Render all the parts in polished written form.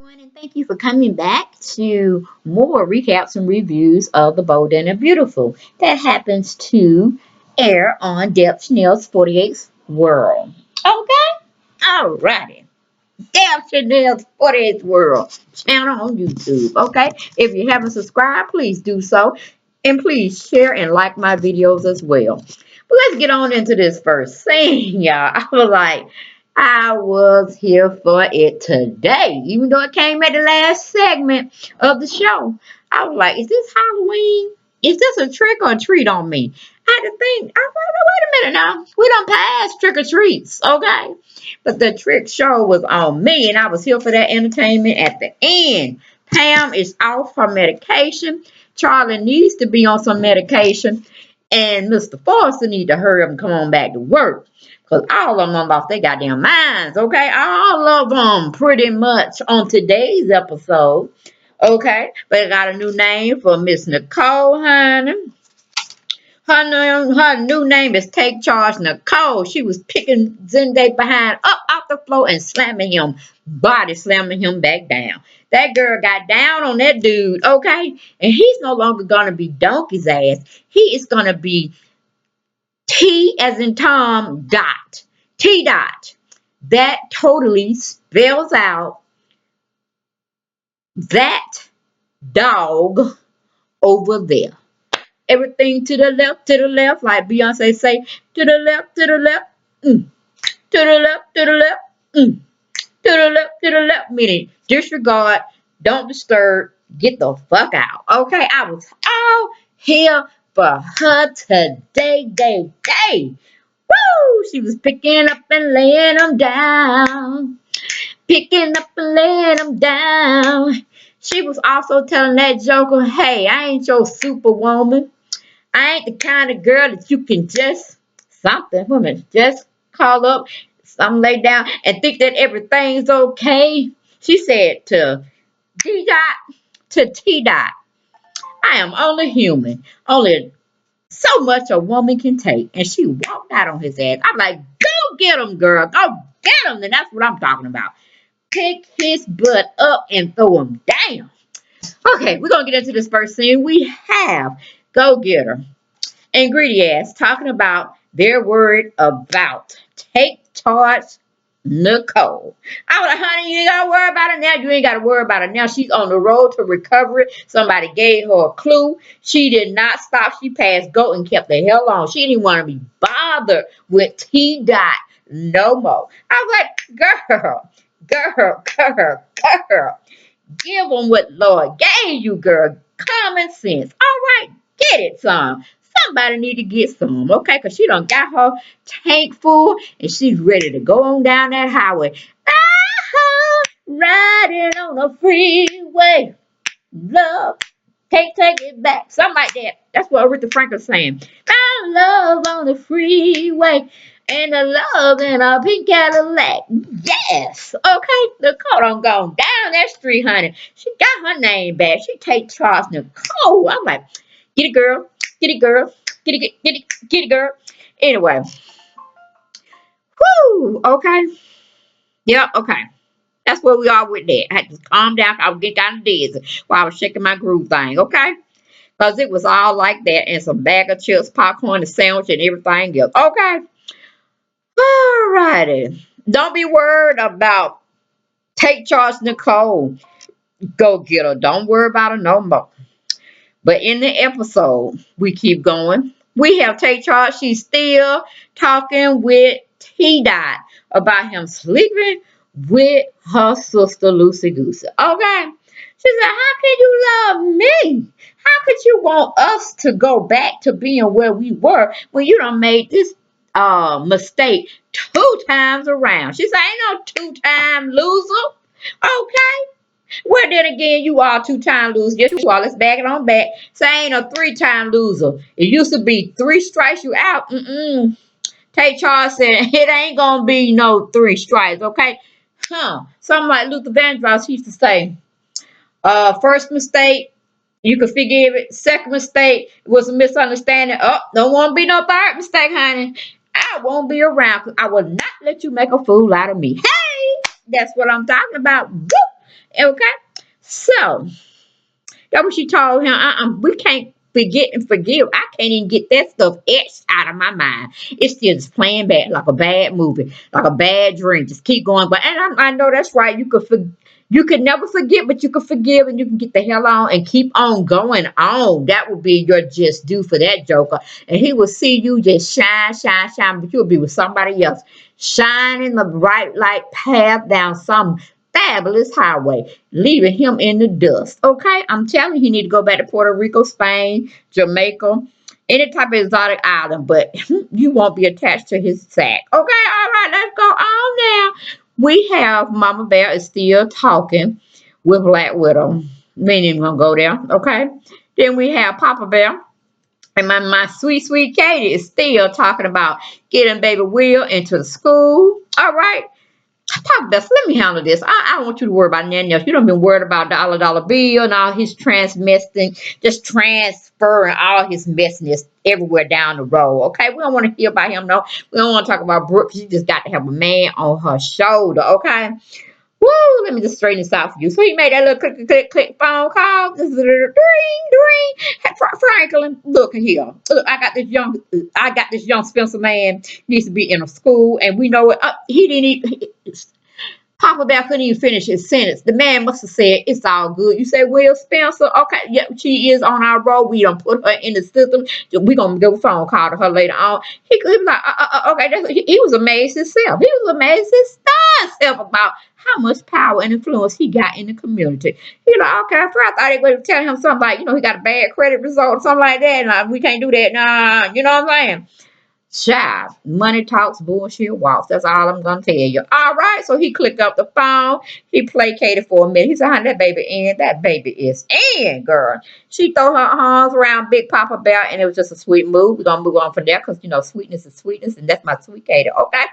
everyone, and thank you for coming back to more recaps and reviews of The Bold and the Beautiful. That happens to air on Deb Chanel's 48th World. Okay? Alrighty. Deb Chanel's 48th World channel on YouTube. Okay? If you haven't subscribed, please do so. And please share and like my videos as well. But let's get on into this first scene, y'all. I was here for it today, even though it came at the last segment of the show. I was like, is this Halloween? Is this a trick or treat on me? I had to think, I was like, wait a minute now. We don't pass trick or treats, okay? But the trick show was on me, and I was here for that entertainment at the end. Pam is off her medication. Charlie needs to be on some medication. And Mr. Forster need to hurry up and come on back to work. Because all of them lost their goddamn minds, okay? All of them pretty much on today's episode, okay? But I got a new name for Miss Nicole, honey. Her new name is Take Charge Nicole. She was picking Zenday behind up off the floor and slamming him, body slamming him back down. That girl got down on that dude, okay? And he's no longer going to be Donkey's ass. He is going to be T as in Tom dot. T dot. That totally spells out that dog over there. Everything to the left, like Beyonce say, to the left, to the left, to the left, to the left, meaning disregard, don't disturb, get the fuck out. Okay, I was all here for her today, day. Woo! She was picking up and laying them down. Picking up and laying them down. She was also telling that joker, hey, I ain't your superwoman. I ain't the kind of girl that you can just just call up, some lay down and think that everything's okay. She said to D dot to T dot, I am only human, only so much a woman can take. And she walked out on his ass. I'm like, go get him, girl, go get him. And that's what I'm talking about. Pick his butt up and throw him down. Okay, we're gonna get into this first scene. We have Go Getter and Greedy Ass talking about their word about Take Charge Nicole. I was like, honey, you ain't gotta worry about it now. You ain't gotta worry about it now. She's on the road to recovery. Somebody gave her a clue. She did not stop. She passed go and kept the hell on. She didn't want to be bothered with T dot no more. I was like, girl. Give them what Lord gave you, girl. Common sense. All right, get it, son. Somebody need to get some, okay? Because she done got her tank full and she's ready to go on down that highway. Riding on the freeway. Love, can't take it back. Something like that. That's what Aretha Franklin's saying. My love on the freeway. And the love in a pink Cadillac. Yes. Okay. Nicole done gone down that street, honey. She got her name back. She take Charles Nicole. I'm like, get it, girl. Get it, girl. Get it, girl. Anyway. Whoo. Okay. Yep. Okay. That's where we are with that. I had to calm down. I was getting kind of dizzy while I was shaking my groove thing. Okay. Because it was all like that. And some bag of chips, popcorn, a sandwich, and everything else. Okay. Alrighty. Don't be worried about Take Charge Nicole. Go get her. Don't worry about her no more. But in the episode, we keep going. We have Take Charge. She's still talking with T Dot about him sleeping with her sister Lucy Goosey. Okay. She said, how can you love me? How could you want us to go back to being where we were when you done made this mistake 2 times around? She said, ain't no 2-time loser. Okay. Well, then again, you are 2-time loser. Yes, you are. Let's back it on back. Say ain't a 3-time loser. It used to be 3 strikes, you out. Tay Charles said it ain't gonna be no 3 strikes, okay? Something like Luther Vandross used to say, first mistake, you can forgive it. Second mistake was a misunderstanding. Oh, don't want to be no third mistake, honey. I won't be around because I will not let you make a fool out of me. Hey, that's what I'm talking about. Woo! Okay? So, that's what she told him. We can't forget and forgive. I can't even get that stuff etched out of my mind. It's still just playing back like a bad movie, like a bad dream. Just keep going. But and I know that's right. You could never forget, but you can forgive and you can get the hell on and keep on going on. That would be your just due for that joker. And he will see you just shine, shine, shine, but you'll be with somebody else. Shining the bright light path down some fabulous highway, leaving him in the dust. Okay, I'm telling you, he need to go back to Puerto Rico, Spain, Jamaica, any type of exotic island, but you won't be attached to his sack. Okay, all right, let's go on now. We have Mama Bear is still talking with Black Widow. Meaning gonna go there. Okay. Then we have Papa Bear. And my sweet, sweet Katie is still talking about getting baby Will into the school. All right. Papa Best, let me handle this. I don't want you to worry about nothing else. You don't been worried about dollar bill and all his transmessing, just transferring all his messiness everywhere down the road. Okay, we don't want to hear about him. No, we don't want to talk about Brooke. She just got to have a man on her shoulder. Okay. Woo! Let me just straighten this out for you. So he made that little click, click, click, click phone call. This is a little ding, ding. Hey, Franklin, look here. Look, I got this young Spencer man. Needs to be in a school, and we know it. He didn't even. Papa Bear couldn't even finish his sentence. The man must have said, "It's all good." You say, "Will Spencer?" Okay, yeah, she is on our road. We don't put her in the system. We're gonna give a phone call to her later on. He was like, "Okay." He was amazed himself. He was amazed his star self about how much power and influence he got in the community. He like, "Okay." At first, I thought they would tell him something like, he got a bad credit result or something like that. Like, we can't do that. Nah, you know what I'm saying? Child, money talks, bullshit walks. That's all I'm gonna tell you. All right, so he clicked up the phone. He placated for a minute. He said, "Honey, that baby in. That baby is in, girl." She threw her arms around Big Papa Bear, and it was just a sweet move. We're gonna move on from there because sweetness is sweetness, and that's my sweet Katie. Okay.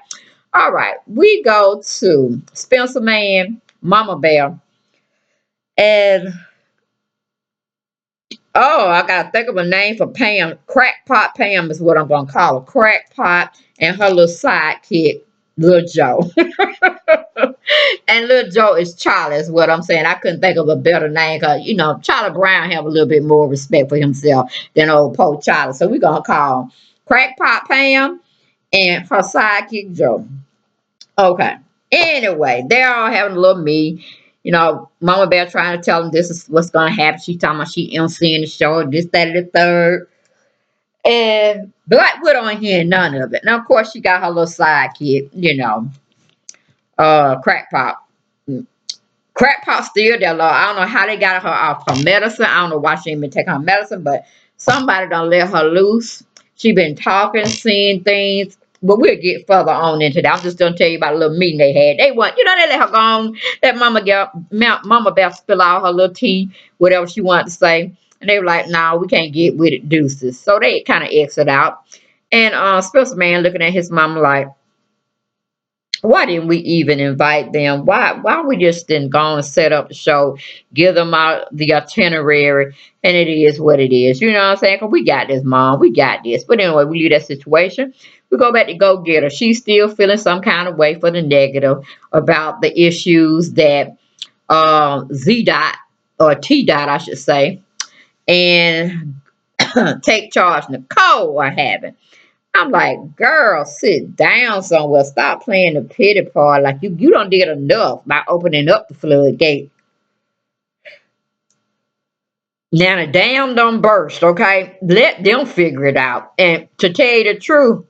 All right, we go to Spencer Man, Mama Bear, and oh, I gotta think of a name for Pam. Crackpot Pam is what I'm gonna call her. Crackpot and her little sidekick, Little Joe. And Little Joe is Charlie, is what I'm saying. I couldn't think of a better name because Charlie Brown have a little bit more respect for himself than old Poe Charlie. So we're gonna call Crackpot Pam and her sidekick Joe. Okay. Anyway, they're all having a little me. Mama Bear trying to tell them this is what's gonna happen. She talking about she emceeing the show, this, that, and the third. And Black Widow ain't hearing none of it. Now, of course, she got her little sidekick, Crackpot. Crackpot still there, Lord. I don't know how they got her off her medicine. I don't know why she ain't been taking her medicine, but somebody done let her loose. She been talking, seeing things. But we'll get further on into that. I'm just gonna tell you about a little meeting they had. They want, they let her go on. That Mama Bear spill out her little tea, whatever she wanted to say. And they were like, "No, we can't get with it, deuces." So they kind of exit out. And Spencer Man looking at his mama like, why didn't we even invite them? Why we just didn't go and set up the show, give them out the itinerary, and it is what it is. You know what I'm saying? 'Cause we got this, Mom. We got this. But anyway, we leave that situation. We go back to go get her. She's still feeling some kind of way for the negative about the issues that Z dot or T dot, I should say, and take charge Nicole are having. I'm like, girl, sit down somewhere. Stop playing the pity part. Like you don't did enough by opening up the floodgate. Now the dam don't burst, okay? Let them figure it out. And to tell you the truth,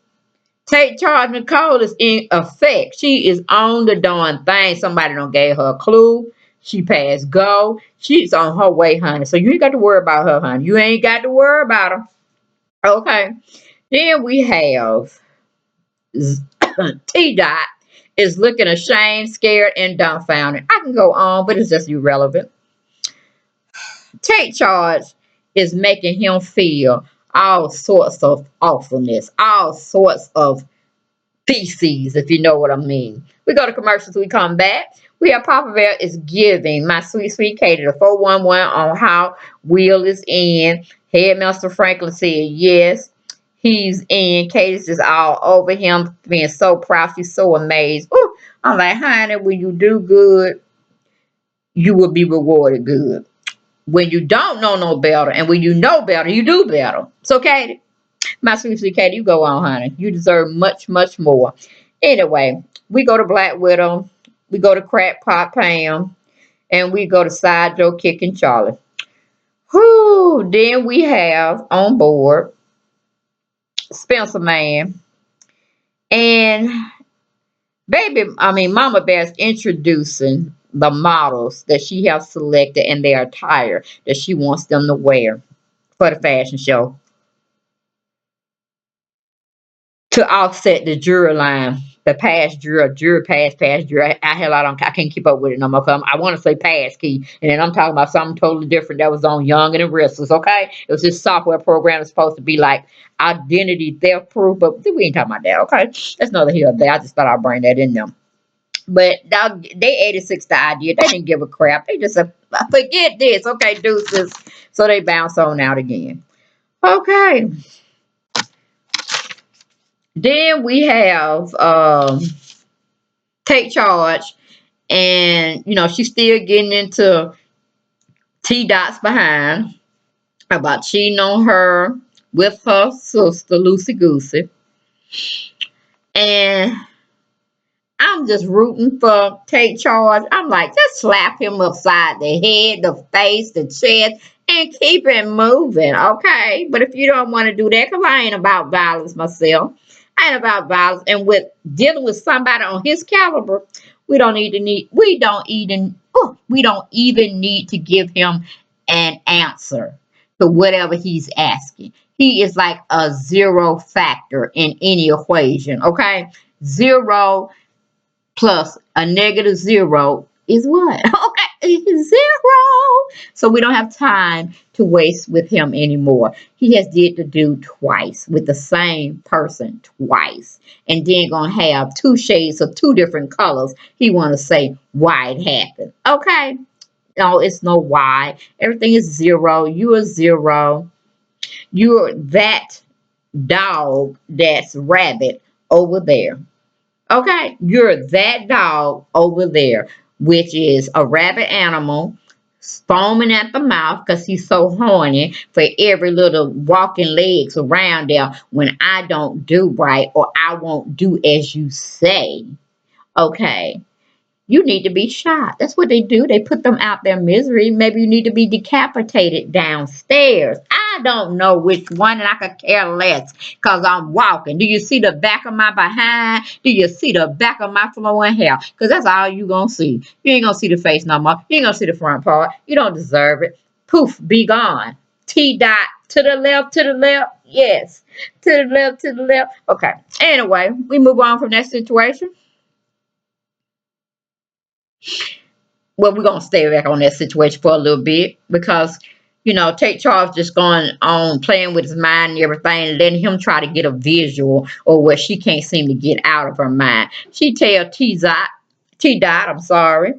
take charge Nicole is in effect. She is on the darn thing. Somebody don't gave her a clue. She passed go. She's on her way, honey. So you ain't got to worry about her, honey. You ain't got to worry about her. Okay. Then we have T Dot is looking ashamed, scared, and dumbfounded. I can go on, but it's just irrelevant. Take charge is making him feel all sorts of awfulness, all sorts of feces, if you know what I mean. We go to commercials, we come back. We have Papa Bear is giving my sweet, sweet Katie the 411 on how Will is in. Headmaster Franklin said yes. He's in. Katie's just all over him, being so proud. She's so amazed. Ooh, I'm like, honey, will you do good? you will be rewarded good. When you don't know no better, and when you know better, you do better. So, Katie, my sweet Katie, you go on, honey. You deserve much, much more. Anyway, we go to Black Widow, we go to Crackpot Pam, and we go to Side Joe Kicking Charlie. Whoo! Then we have on board Spencer Man and Mama Bear's introducing the models that she has selected and their attire that she wants them to wear for the fashion show to offset the jewelry line. The past jewelry, past jewelry. I can't keep up with it no more. I want to say past key, and then I'm talking about something totally different that was on Young and the Restless. Okay, it was this software program that's supposed to be like identity theft proof, but we ain't talking about that. Okay, that's another here there. I just thought I'd bring that in there. But they 86 the idea. They didn't give a crap. They just said, forget this. Okay, deuces. So they bounce on out again. Okay. Then we have Take Charge. And, she's still getting into T Dot's behind about cheating on her with her sister, Lucy Goosey. And I'm just rooting for Take Charge. I'm like, just slap him upside the head, the face, the chest, and keep it moving, okay? But if you don't want to do that, because I ain't about violence myself, I ain't about violence. And with dealing with somebody on his caliber, we don't even need to give him an answer to whatever he's asking. He is like a zero factor in any equation, okay? Zero plus a negative zero is what? Okay, zero. So we don't have time to waste with him anymore. He has did the do twice with the same person twice, and then gonna have two shades of two different colors. He want to say why it happened. Okay, no, it's no why. Everything is zero. You are zero. You're that dog that's rabbit over there. Okay, you're that dog over there, which is a rabbit animal, foaming at the mouth because he's so horny for every little walking legs around there when I don't do right or I won't do as you say. Okay, you need to be shot. That's what they do. They put them out their misery. Maybe you need to be decapitated downstairs. I don't know which one, and I could care less because I'm walking. Do you see the back of my behind? Do you see the back of my flowing hair? Because that's all you going to see. You ain't going to see the face no more. You ain't going to see the front part. You don't deserve it. Poof, be gone. T dot to the left, to the left. Yes. To the left, to the left. Okay. Anyway, we move on from that situation. Well, we're gonna stay back on that situation for a little bit because Take Charge just going on playing with his mind and everything, letting him try to get a visual or what she can't seem to get out of her mind. She tell T Dot, I'm sorry,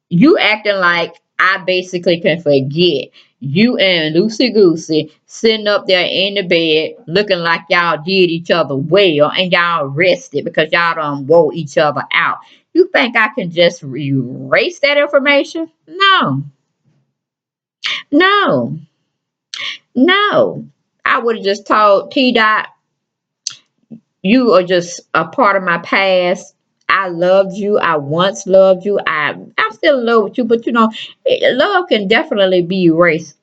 you acting like I basically can forget you and Lucy Goosey sitting up there in the bed looking like y'all did each other well and y'all rested because y'all done wore each other out. You think I can just erase that information? No, no, no. I would have just told T Dot, you are just a part of my past. I loved you. I once loved you. I'm still in love with you, but love can definitely be erased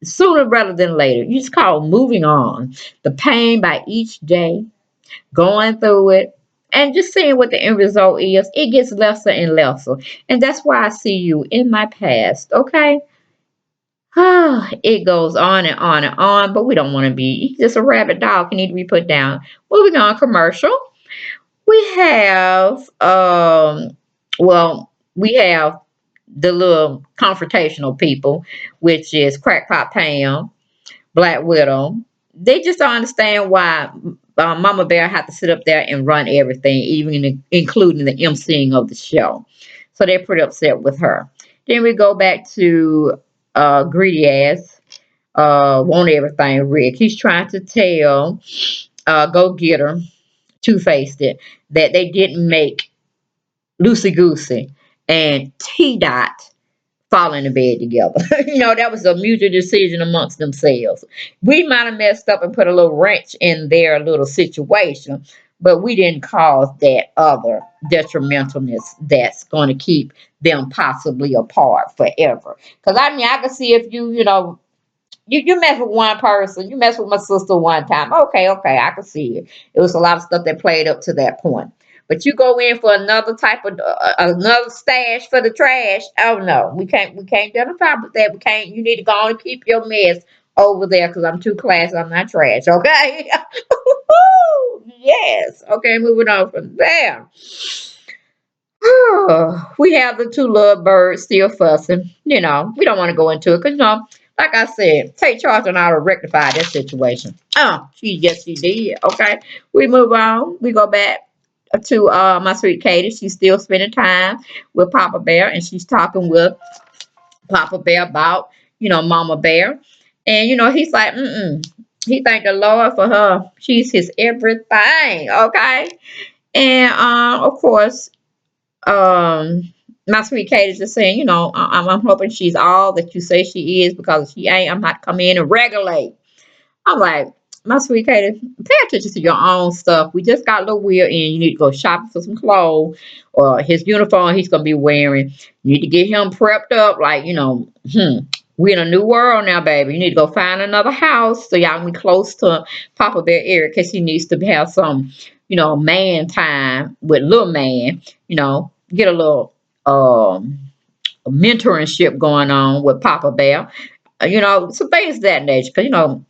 sooner rather than later. You just call moving on. The pain by each day, going through it, and just seeing what the end result is, it gets lesser and lesser. And that's why I see you in my past, okay? It goes on and on and on, but we don't want to be. He's just a rabbit dog. He need to be put down. Moving on, commercial. We have, well, we have the little confrontational people, which is Crackpot Pam, Black Widow. They just don't understand why Mama Bear had to sit up there and run everything, even including the emceeing of the show. So they're pretty upset with her. Then we go back to Greedy Ass, want everything Rick. He's trying to tell Go Getter, Two-Faced it, that they didn't make Loosey Goosey and T Dot fall into bed together. That was a mutual decision amongst themselves. We might have messed up and put a little wrench in their little situation, but we didn't cause that other detrimentalness that's going to keep them possibly apart forever. Because I mean, I can see if you mess with one person, you mess with my sister one time. Okay, okay, I can see it. It was a lot of stuff that played up to that point. But you go in for another type of another stash for the trash. Oh no, we can't identify with that. We can't. You need to go on and keep your mess over there because I'm too classy. I'm not trash. Okay. Yes. Okay, moving on from there. We have the two little birds still fussing. We don't want to go into it because, like I said, take charge and I'll rectify that situation. Oh, she did. Okay, we move on. We go back to my sweet Katie. She's still spending time with Papa Bear, and she's talking with Papa Bear about, Mama Bear, and he's like, he thank the Lord for her. She's his everything. Okay, and of course my sweet Kate is just saying, I'm hoping she's all that you say she is because if she ain't, I'm not come in and regulate. I'm like, my sweet Katie, pay attention to your own stuff. We just got a little weird and you need to go shopping for some clothes or his uniform he's gonna be wearing. You need to get him prepped up, like, we're in a new world now, baby. You need to go find another house so y'all can be close to Papa Bear Eric because he needs to have some, man time with little man, get a little mentorship going on with Papa Bear. Some things of that nature. Because,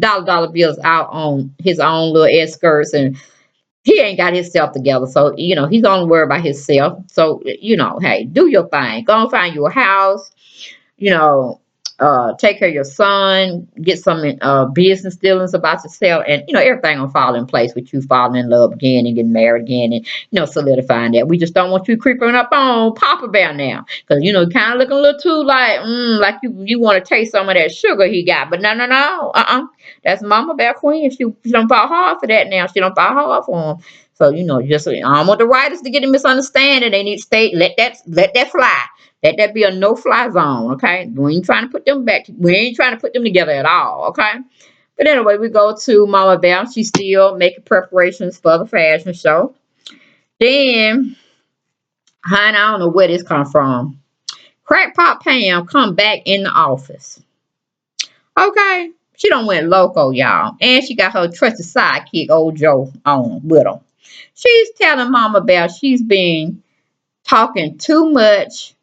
Dollar Bill's out on his own little escorts and he ain't got himself together. So, he's only worried about himself. So, hey, do your thing. Go and find you a house, you know, take care of your son, get some business dealings about yourself, and everything will fall in place with you falling in love again and getting married again, and solidifying that. We just don't want you creeping up on Papa Bear now, because kind of looking a little too like you want to taste some of that sugar he got, but no, that's Mama Bear Queen. She don't fall hard for that now. She don't fall hard for him. So just I don't want the writers to get a misunderstanding. They need to stay. Let that fly. Let that be a no-fly zone, okay? We ain't trying to put them back. We ain't trying to put them together at all, okay? But anyway, we go to Mama Bear. She's still making preparations for the fashion show. Then, honey, I don't know where this come from. Crackpot Pam come back in the office. Okay? She done went loco, y'all. And she got her trusted sidekick, old Joe, on with her. She's telling Mama Bear she's been talking too much.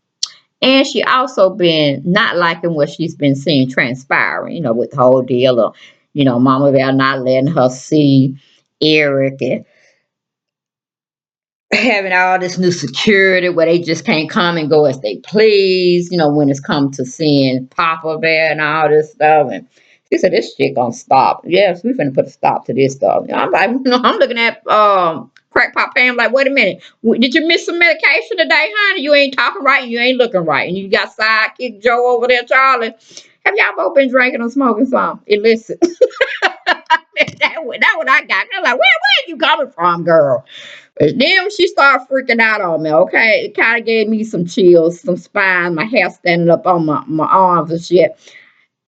And she also been not liking what she's been seeing transpiring, with the whole deal of, Mama Bear not letting her see Eric and having all this new security where they just can't come and go as they please, when it's come to seeing Papa Bear and all this stuff. And she said, this shit gonna stop. Yes, we finna put a stop to this stuff. I'm like, I'm looking at crack pop Pam like, wait a minute. Did you miss some medication today, honey? You ain't talking right and you ain't looking right. And you got sidekick Joe over there, Charlie. Have y'all both been drinking or smoking some illicit? that what I got. I'm like, where you coming from, girl? But then when she started freaking out on me, okay, it kind of gave me some chills, some spine, my hair standing up on my arms and shit.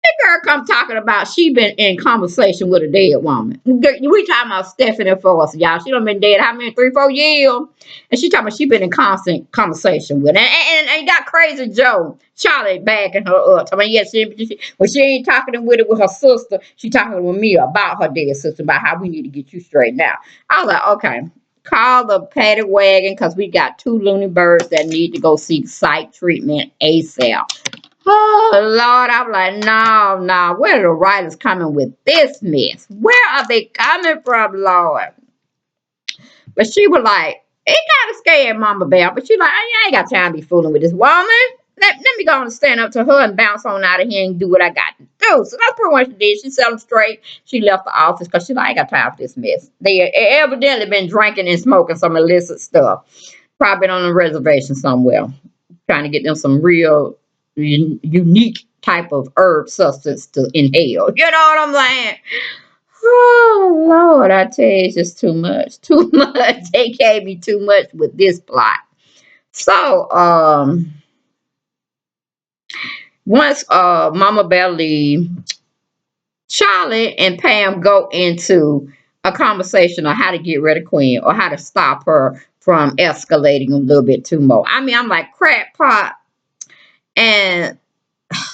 That girl come talking about she been in conversation with a dead woman. We talking about Stephanie Force, y'all. She done been dead how many, 3-4 years? And she talking about she been in constant conversation with her. And got crazy Joe, Charlie backing her up. I mean, yeah, when she ain't talking with it with her sister, she talking with me about her dead sister, about how we need to get you straight now. I was like, okay, call the paddy wagon because we got 2 loony birds that need to go seek psych treatment ASAP. Oh Lord, I'm like, no, where are the writers coming with this mess? Where are they coming from, Lord? But she was like, it kind of scared Mama Bear, but she like, I ain't got time to be fooling with this woman. Let me go and stand up to her and bounce on out of here and do what I got to do. So that's pretty much what she did. She set them straight. She left the office because she like, I ain't got time for this mess. They evidently been drinking and smoking some illicit stuff. Probably been on a reservation somewhere, trying to get them some real unique type of herb substance to inhale. You know what I'm saying? Oh Lord, I tell you, it's just too much. Too much. They gave me too much with this plot. So, Once Mama Belly, Charlotte and Pam go into a conversation on how to get rid of Queen or how to stop her from escalating a little bit too more. I mean, I'm like crack pot and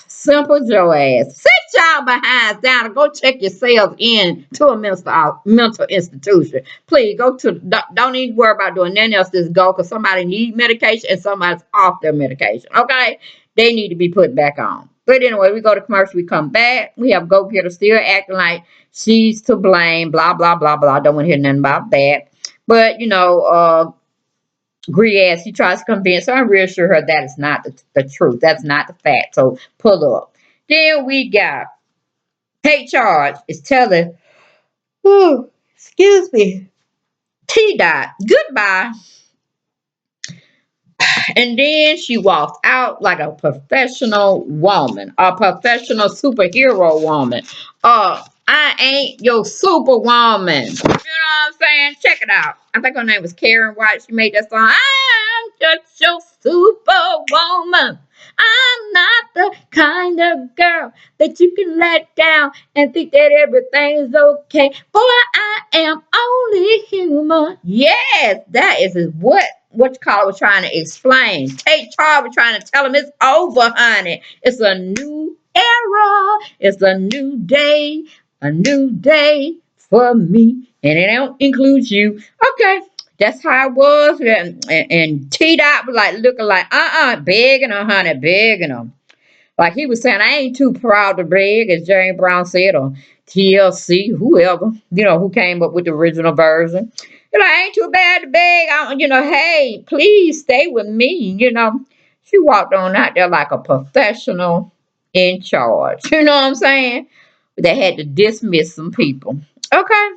simple Joe ass. Sit y'all behinds down and go check yourselves in to a mental institution. Please go to, don't even worry about doing nothing else. Just go because somebody needs medication and somebody's off their medication. Okay? They need to be put back on. But anyway, we go to commercial, we come back. We have Go Getter still acting like she's to blame, blah, blah, blah, blah. Don't want to hear nothing about that. But, Griaz, he tries to convince her and reassure her that is not the truth. That's not the fact. So pull up. Then we got Kate Charge is telling, oh, excuse me, T Dot, goodbye. And then she walked out like a professional woman, a professional superhero woman. I ain't your superwoman. You know what I'm saying? Check it out. I think her name was Karen White. She made that song. I'm just your superwoman. I'm not the kind of girl that you can let down and think that everything's okay. Boy, I am only human. Yes, that is what you call it was trying to explain. Kate Charles was trying to tell him it's over, honey. It's a new era. It's a new day for me. And it don't include you. Okay. That's how it was. And T Dot was like looking like, begging her, honey, begging her. Like he was saying, I ain't too proud to beg, as James Brown said, or TLC, whoever, who came up with the original version. I ain't too bad to beg. Hey, please stay with me. She walked on out there like a professional in charge. You know what I'm saying? They had to dismiss some people. Okay.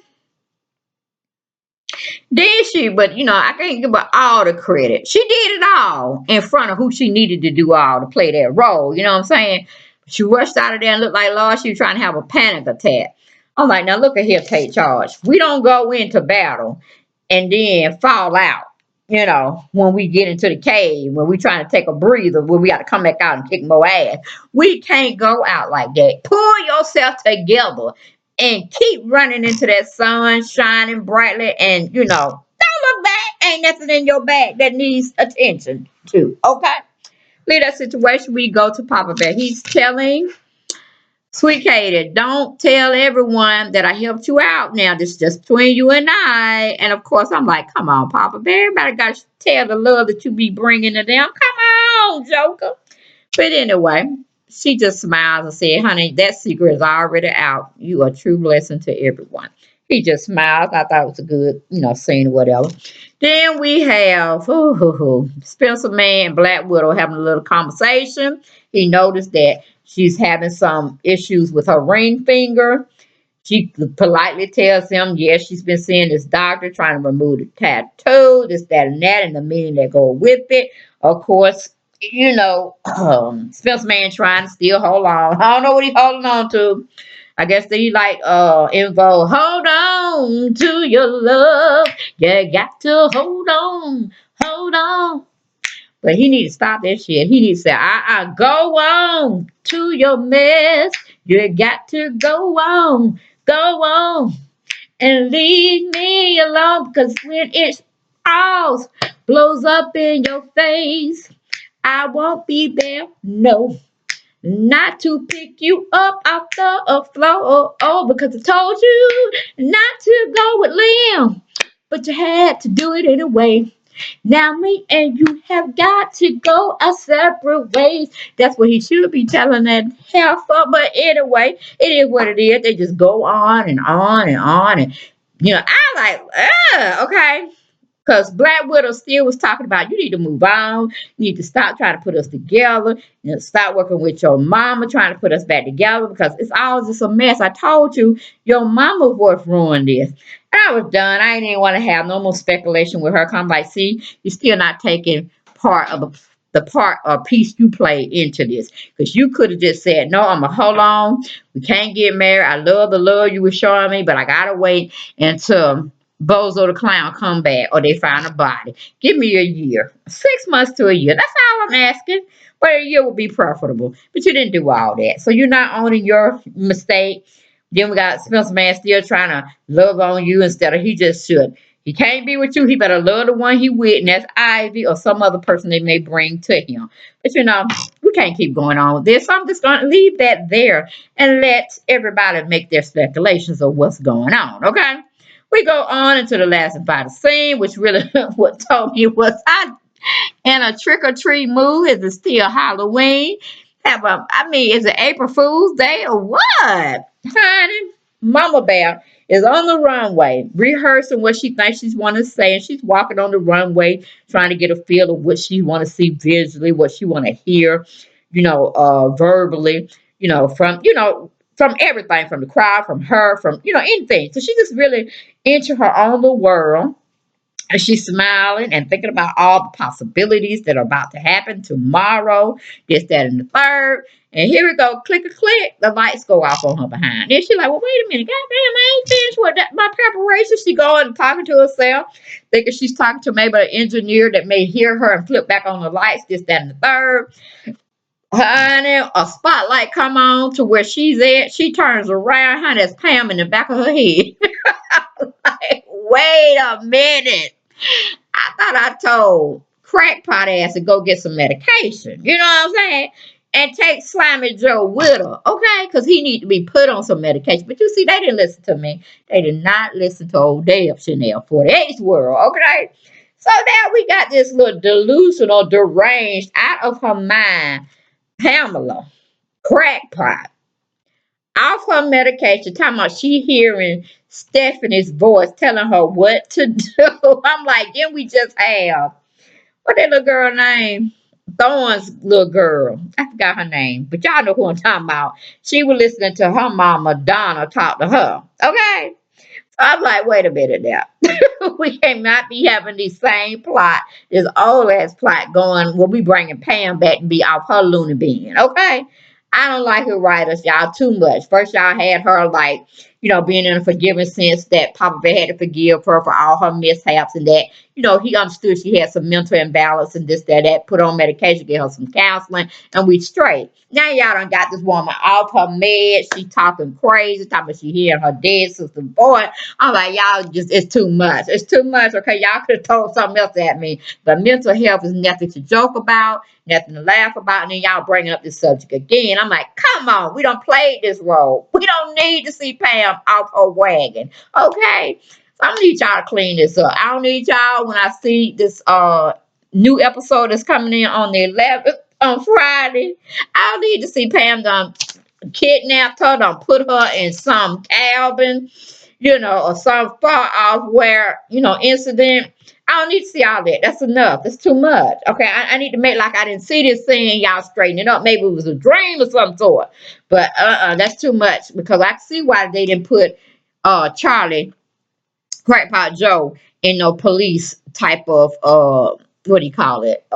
Did she? But I can't give her all the credit. She did it all in front of who she needed to do all to play that role. You know what I'm saying? She rushed out of there and looked like Lord, she was trying to have a panic attack. I'm like, now look at here, take charge. We don't go into battle and then fall out. When we get into the cave, when we trying to take a breather, when we got to come back out and kick more ass. We can't go out like that. Pull yourself together and keep running into that sun shining brightly and don't look back. Ain't nothing in your bag that needs attention to. Okay? Leave that situation. We go to Papa Bear. He's telling Sweet Katie, don't tell everyone that I helped you out now. This is just between you and I. And of course, I'm like, come on, Papa Bear. Everybody got to tell the love that you be bringing to them. Come on, Joker. But anyway, she just smiles and said, honey, that secret is already out. You are a true blessing to everyone. He just smiled. I thought it was a good, scene or whatever. Then we have Spencer Man and Black Widow having a little conversation. He noticed that she's having some issues with her ring finger. She politely tells him, yes, she's been seeing this doctor trying to remove the tattoo, this, that, and that, and the meaning that go with it. Of course, Spencer Man trying to still hold on. I don't know what he's holding on to. I guess that he like involve, hold on to your love. You got to hold on. But he need to stop that shit. He needs to say, go on to your mess. You got to go on, and leave me alone. Because when it all blows up in your face, I won't be there. No, not to pick you up off the floor. Oh, because I told you not to go with Liam, but you had to do it anyway. Now me and you have got to go our separate ways. That's what he should be telling that heifer. But anyway, it is what it is. They just go on and on and on. And, I like, okay. Because Black Widow still was talking about you need to move on. You need to stop trying to put us together. Stop working with your mama trying to put us back together because it's all just a mess. I told you your mama was ruined this. I was done. I didn't even want to have no more speculation with her. Come like, see, you're still not taking part of the part or piece you play into this. Because you could have just said, no, I'm going to hold on. We can't get married. I love the love you were showing me, but I got to wait until Bozo the Clown come back or they find a body. Give me a year. 6 months to a year. That's all I'm asking. Well, a year would be preferable, but you didn't do all that. So you're not owning your mistake. Then we got Spencer Man still trying to love on you instead of he just should. He can't be with you. He better love the one he with, and that's Ivy or some other person they may bring to him. But we can't keep going on with this. So I'm just going to leave that there and let everybody make their speculations of what's going on. Okay. We go on into the last and final scene, which really what told me was I in a trick or treat mood. Is it still Halloween? Is it April Fool's Day or what? Honey, Mama Bear is on the runway rehearsing what she thinks she's want to say, and she's walking on the runway trying to get a feel of what she want to see visually, what she want to hear, verbally, from everything, from the crowd, from her, from anything. So she just really into her own little world. And she's smiling and thinking about all the possibilities that are about to happen tomorrow, this, that, and the third. And here we go, click a click, the lights go off on her behind. And she's like, well, wait a minute, goddamn, I ain't finished with my preparation. She going and talking to herself, thinking she's talking to maybe an engineer that may hear her and flip back on the lights, this, that, and the third. Honey, a spotlight come on to where she's at. She turns around, honey, there's Pam in the back of her head. Like, wait a minute. I thought I told crackpot ass to go get some medication. You know what I'm saying? And take Slimy Joe with her, okay? Because he need to be put on some medication. But you see, they didn't listen to me. They did not listen to old Dave Chanel 48's world, okay? So now we got this little delusional, deranged, out of her mind Pamela, crackpot, off her medication, talking about she hearing Stephanie's voice telling her what to do. I'm like, didn't we just have what that little girl name? Thorne's little girl. I forgot her name, but y'all know who I'm talking about. She was listening to her mama Donna talk to her. Okay. So I'm like, wait a minute now. We cannot be having the same plot, this old ass plot going when we bringing Pam back to be off her loony bin. Okay. I don't like her writers, y'all, too much. First, y'all had her like, being in a forgiving sense that Papa Bear had to forgive her for all her mishaps and that, he understood she had some mental imbalance and this, that, put on medication, get her some counseling, and we straight. Now y'all done got this woman off her meds. She talking crazy, talking about she hearing her dead sister's voice. I'm like, y'all it's too much. It's too much. Okay, y'all could have told something else at me. But mental health is nothing to joke about, nothing to laugh about, and then y'all bringing up this subject again. I'm like, come on, we done played this role. We don't need to see Pam off her wagon. Okay? So I need y'all to clean this up. I don't need y'all when I see this new episode that's coming in on the 11th on Friday. I don't need to see Pam done kidnapped her, done put her in some cabin, or some far off incident. I don't need to see all that. That's enough. That's too much. Okay, I need to make like I didn't see this thing. Y'all straighten it up. Maybe it was a dream of some sort. But that's too much because I see why they didn't put Charlie Crackpot Joe in no police type of what do you call it?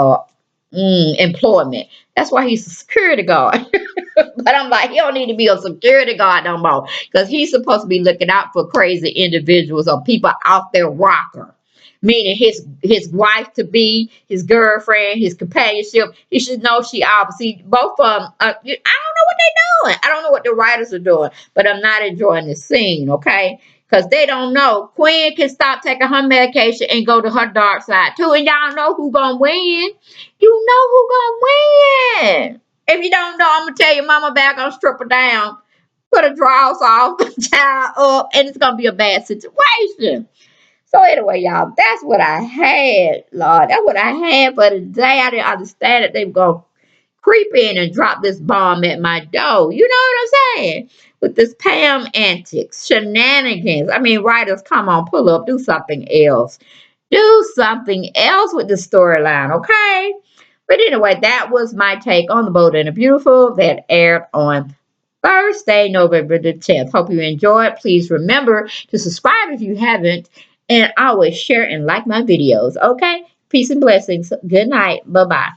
Employment. That's why he's a security guard. But I'm like, he don't need to be a security guard no more because he's supposed to be looking out for crazy individuals or people off their rocker. Meaning his wife to be, his girlfriend, his companionship. He should know she obviously both of them. I don't know what they're doing. I don't know what the writers are doing, but I'm not enjoying the scene. Okay, because they don't know Quinn can stop taking her medication and go to her dark side too, and y'all know who gonna win. You know who gonna win. If you don't know, I'm gonna tell you, Mama Bear gonna strip her down, put her drawers off, child up, and it's gonna be a bad situation. So anyway, y'all, that's what I had, Lord. That's what I had for today. I didn't understand that they were gonna creep in and drop this bomb at my door. You know what I'm saying? With this Pam antics, shenanigans. I mean, writers, come on, pull up, do something else. Do something else with the storyline, okay? But anyway, that was my take on The Bold and the Beautiful that aired on Thursday, November the 10th. Hope you enjoyed. Please remember to subscribe if you haven't, and always share and like my videos, okay? Peace and blessings. Good night. Bye-bye.